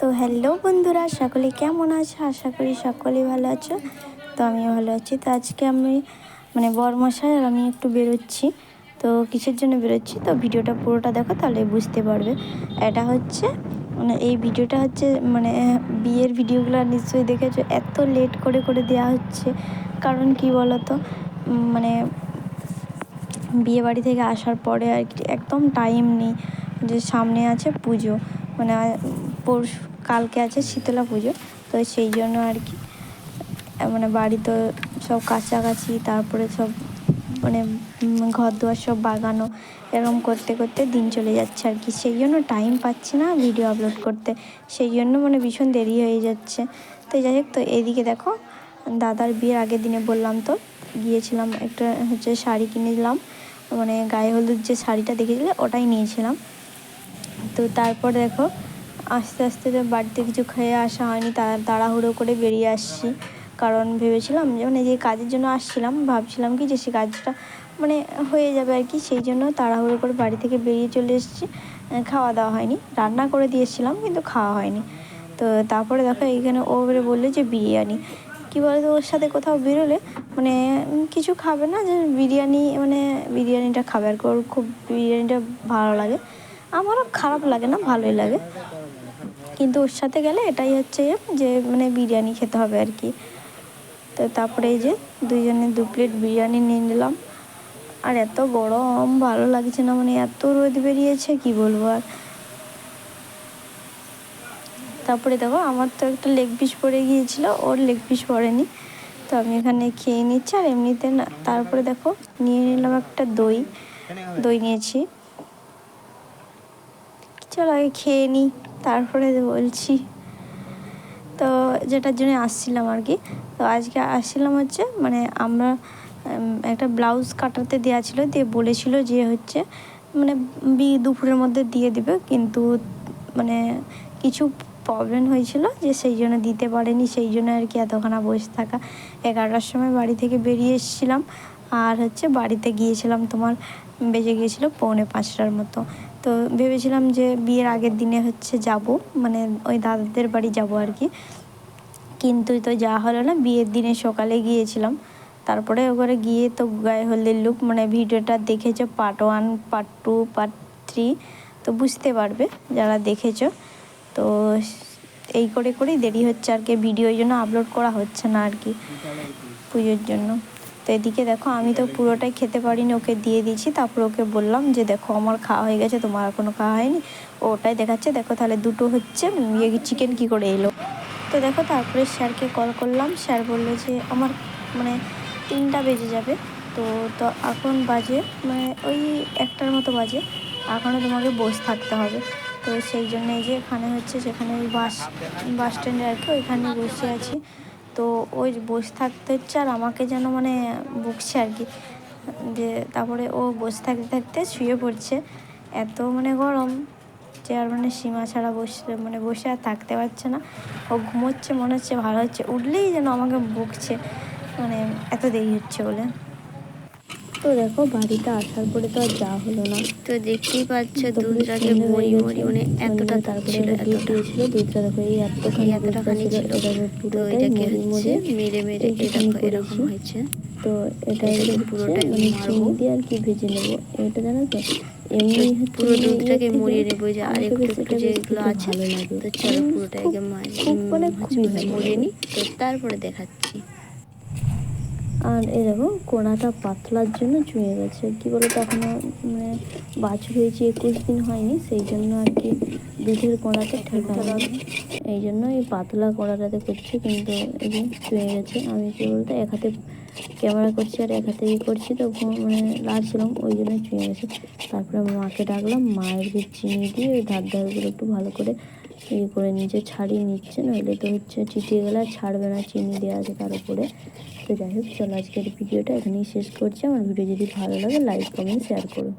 তো হ্যালো বন্ধুরা, সকলে কেমন আছো? আশা করি সকলেই ভালো আছো। তো আমিও ভালো আছি। তো আজকে আমি বরমশাই আর আমি একটু বেরোচ্ছি। তো কিসের জন্য বেরোচ্ছি, তো ভিডিওটা পুরোটা দেখো, তাহলে বুঝতে পারবে। এটা হচ্ছে এই ভিডিওটা হচ্ছে বিয়ের ভিডিওগুলো নিশ্চয়ই দেখেছো, এত লেট করে করে দেওয়া হচ্ছে। কারণ কি বলো তো, বিয়ে বাড়ি থেকে আসার পরে আর কি একদম টাইম নেই, যে সামনে আছে পুজো, পরশু কালকে আছে শীতলা পুজো। তো সেই জন্য আর কি বাড়ি তো সব কাছাকাছি, তারপরে সব ঘর দুয়ার সব বাগানো, এরকম করতে করতে দিন চলে যাচ্ছে আর কি। সেই জন্য টাইম পাচ্ছি না ভিডিও আপলোড করতে, সেই জন্য ভীষণ দেরি হয়ে যাচ্ছে। তো যাই হোক, তো এইদিকে দেখো, দাদার বিয়ের আগের দিনে বললাম তো গিয়েছিলাম, একটা হচ্ছে শাড়ি কিনে দিলাম, গায়ে হলুদ যে শাড়িটা দেখেছিলে ওটাই নিয়েছিলাম। তো তারপর দেখো আস্তে আস্তে তো বাড়িতে কিছু খেয়ে আসা হয়নি, তাড়াহুড়ো করে বেরিয়ে আসছি। কারণ ভেবেছিলাম যে যে কাজের জন্য আসছিলাম, ভাবছিলাম কি যে সে কাজটা হয়ে যাবে আর কি, সেই জন্য তাড়াহুড়ো করে বাড়ি থেকে বেরিয়ে চলে এসেছি। খাওয়া দাওয়া হয়নি, রান্না করে দিয়েছিলাম কিন্তু খাওয়া হয়নি। তো তারপরে দেখো এইখানে ও বললো যে বিরিয়ানি, কী বলে, তো ওর সাথে কোথাও বেরোলে কিছু খাবে না, যে বিরিয়ানিটা খাবে আর কি, ওর খুব বিরিয়ানিটা ভালো লাগে। আমারও খারাপ লাগে না, ভালোই লাগে, কিন্তু ওর সাথে গেলে এটাই হচ্ছে যে বিরিয়ানি খেতে হবে আর কি। তো তারপরে এই যে দুইজনে 2 প্লেট বিরিয়ানি নিয়ে নিলাম। আর এত গরম, ভালো লাগছে না, এত রোদ বেরিয়েছে কি বলবো আর। তারপরে দেখো আমার তো একটা লেগ পিস পড়ে গিয়েছিল, ওর লেগ পিস পড়েনি। তো আমি এখানে খেয়ে নিচ্ছি, আর এমনিতে না। তারপরে দেখো নিয়ে নিলাম একটা দই নিয়েছি। চলো আগে খেয়ে নিই, তারপরে বলছি। তো যেটার জন্য আসছিলাম আর কি, তো আজকে আসছিলাম হচ্ছে আমরা একটা ব্লাউজ কাটাতে দেওয়া ছিল, দিয়ে বলেছিল যে হচ্ছে দুপুরের মধ্যে দিয়ে দিবে, কিন্তু কিছু প্রবলেম হয়েছিল, যে সেই জন্য দিতে পারেনি। সেই জন্য আর কি এতক্ষণা বসে থাকা। 11টার সময় বাড়ি থেকে বেরিয়ে এসেছিলাম, আর হচ্ছে বাড়িতে গিয়েছিলাম তোমার বেজে গিয়েছিলো 4:45টার মতো। তো ভেবেছিলাম যে বিয়ের আগের দিনে হচ্ছে যাব, ওই দাদাদের বাড়ি যাব আর কি, কিন্তু তো যা হলো না, বিয়ের দিনে সকালে গিয়েছিলাম। তারপরে ওখানে গিয়ে তো গায়ে হলুদের লুক, ভিডিওটা দেখেছো পার্ট 1, পার্ট 2, পার্ট 3, তো বুঝতে পারবে যারা দেখেছো। তো এই করে করেই দেরি হচ্ছে আর কি, ভিডিওর জন্য আপলোড করা হচ্ছে না আর কি পুজোর জন্য। তো এদিকে দেখো আমি তো পুরোটাই খেতে পারিনি, ওকে দিয়ে দিয়েছি। তারপর ওকে বললাম যে দেখো আমার খাওয়া হয়ে গেছে, তোমার এখনও খাওয়া হয়নি। ওটাই দেখাচ্ছে, দেখো তাহলে দুটো হচ্ছে চিকেন কী করে এলো। তো দেখো তারপরে স্যারকে কল করলাম, স্যার বললো যে আমার 3টা বেজে যাবে। তো তো এখন বাজে ওই 1টার মতো বাজে, এখনও তোমাকে বসে থাকতে হবে। তো সেই জন্য এই যে এখানে হচ্ছে, সেখানে ওই বাস স্ট্যান্ডে আর কি, ওইখানে বসে আছি। তো ওই বসে থাকতে হচ্ছে, আর আমাকে যেন বকছে আর কি, যে তারপরে ও বসে থাকতে থাকতে শুয়ে পড়ছে। এত গরম যে আর সীমা ছাড়া বসে আর থাকতে পারছে না। ও ঘুমোচ্ছে, মনে হচ্ছে ভালো হচ্ছে, উঠলেই যেন আমাকে বকছে, এত দেরি হচ্ছে বলে। তো দেখো বাড়িতে আসার পরে তো আর যা হলো না। তো দেখতেই পাচ্ছ দুধটাকে মরি এতটা তারপরে ছিল, দুধ দিয়েছিল, দুধটা দেখো এই এতটাখানি ছিল। তো এটাকে হচ্ছে মেরে এরকম হয়েছে। তো এটাকে পুরোটাই চিনি দিয়ে আর কি ভেজে নেবো, এটা জানো তো। এমনি পুরো দুধটাকে মরিয়ে নেবো, যে আর আমাকে বেশ একটু যেগুলো আছে। ভালো লাগে। তো চলো পুরোটাকে খুবই ভালো মরিয়ে লাগে। নিই, তো তারপরে দেখাচ্ছি। আর এই দেখো কোড়াটা পাতলার জন্য চুঁয়ে গেছে, কী বলো তো, এখনও বাছুর হয়েছে 21 দিন হয়নি, সেই জন্য আর কি দুধের কোড়াটা ঠিক হয়নি, এই জন্য এই পাতলা কোড়াটাতে করছি। কিন্তু এই যে চুঁয়ে গেছে। আমি কী বলতো এক হাতে ক্যামেরা করছি আর এক হাতে করছি, তো লাড়ছিলাম, ওই জন্য চুঁয়ে গেছে। তারপরে মাকে ডাকলাম, মায়ের যে চিনি দিয়ে ওই ধারগুলো একটু ভালো করে করে নিচে ছাড়িয়ে নিচ্ছে, নইলে তো হচ্ছে চিটিয়ে গেলে আর ছাড়বে না, চিনি দেওয়া আছে তার উপরে। তো যাই হোক, চলো আজকের ভিডিওটা এখানেই শেষ করছি। আমার ভিডিও যদি ভালো লাগে লাইক, কমেন্ট, শেয়ার করো।